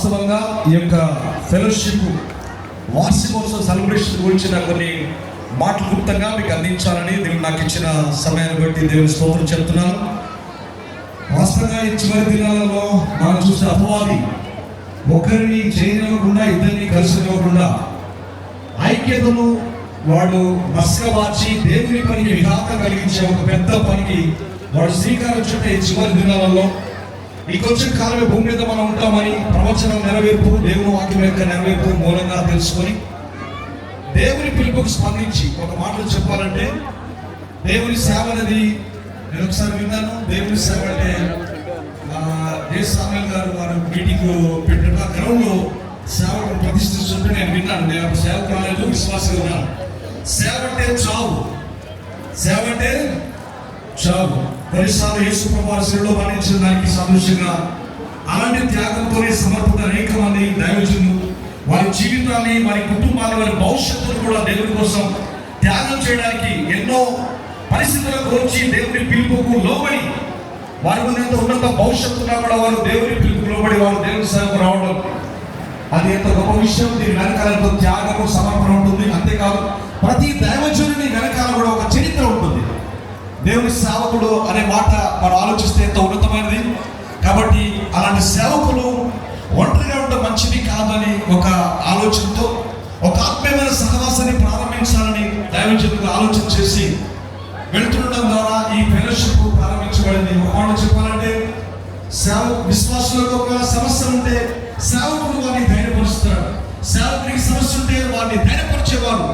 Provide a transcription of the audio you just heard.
వాస్తవంగా ఈ యొక్క ఫెలోషిప్ వార్షికోత్సవ సెలబ్రేషన్ గురించిన కొన్ని మాటలు గుప్తంగా మీకు అందించాలని దేవుడు నాకు ఇచ్చిన సమయాన్ని బట్టి దేవుని స్తోత్రం చెప్తున్నాను. వాస్తవంగా ఈ చివరి దినాలలో మనం చూసిన అపవాది ఒకరిని చేయనివ్వకుండా ఇద్దరిని కలిసివ్వకుండా ఐక్యతను వాడు మస్కబార్చి దేవుని పనికి విఘాతం కలిగించే ఒక పెద్ద పనికి వాడు శ్రీకారం చుట్టే ఈ చివరి దినాలలో ఈ కొంచెం కాలమే భూమి మీద మనం ఉంటామని ప్రవచనం నెరవేర్పు దేవుని వాక్యం యొక్క నెరవేర్పు మూలంగా తెలుసుకొని దేవుని పిలుపుకు స్పందించి ఒక మాటలు చెప్పాలంటే దేవుని సేవ అనేది నేను ఒకసారి విన్నాను. దేవుని సేవ అంటే సామ్యూల్ గారు వారు మీటింగ్ పెట్టిన గ్రౌండ్ లో సేవకుడు ప్రతిష్ఠిస్తుంటే నేను విన్నాను. నేను సేవ కాలేదు, విశ్వాసంగా ఉన్నాను. సేవ అంటే చావు, సేవ అంటే చావు. కొన్నిసార్లు యేసు ప్రభువు శిలువలో మరణించిన దానికి సాదృశ్యంగా అలాంటి త్యాగంతోనే సమర్పణ అనేక మంది దైవజనులు వారి జీవితాన్ని, వారి కుటుంబాన్ని, వారి భవిష్యత్తును కూడా దేవుని కోసం త్యాగం చేయడానికి ఎన్నో పరిస్థితులకు వచ్చి దేవుని పిలుపుకు లోబడి వారి ముందు ఉన్నత భవిష్యత్తుగా కూడా వారు దేవుని పిలుపుకు లోబడి వారు దేవుని సేవకు రావడం అది ఎంత గొప్ప విషయం. దీని వెనకాల ఎంతో త్యాగము, సమర్పణ ఉంటుంది. అంతేకాదు ప్రతి దైవజనుని వెనకాల కూడా ఒక చరిత్ర ఉంటుంది. దేవుని సేవకుడు అనే మాట మనం ఆలోచిస్తే ఎంతో ఉన్నతమైనది. కాబట్టి అలాంటి సేవకులు ఒంటరిగా ఉండడం మంచిది కాదని ఒక ఆలోచనతో ఒక ఆత్మీయమైన సహవాసాన్ని ప్రారంభించాలని దైవజనులు ఆలోచన చేసి వెళ్తుండడం ద్వారా ఈ ఫెలోషిప్ ప్రారంభించబడింది. ఒక మాట చెప్పాలంటే విశ్వాసులకు ఒక సమస్య ఉంటే సేవకుడు వారిని ధైర్యపరుస్తాడు. సేవకుడికి సమస్య ఉంటే వారిని ధైర్యపరిచేవారు.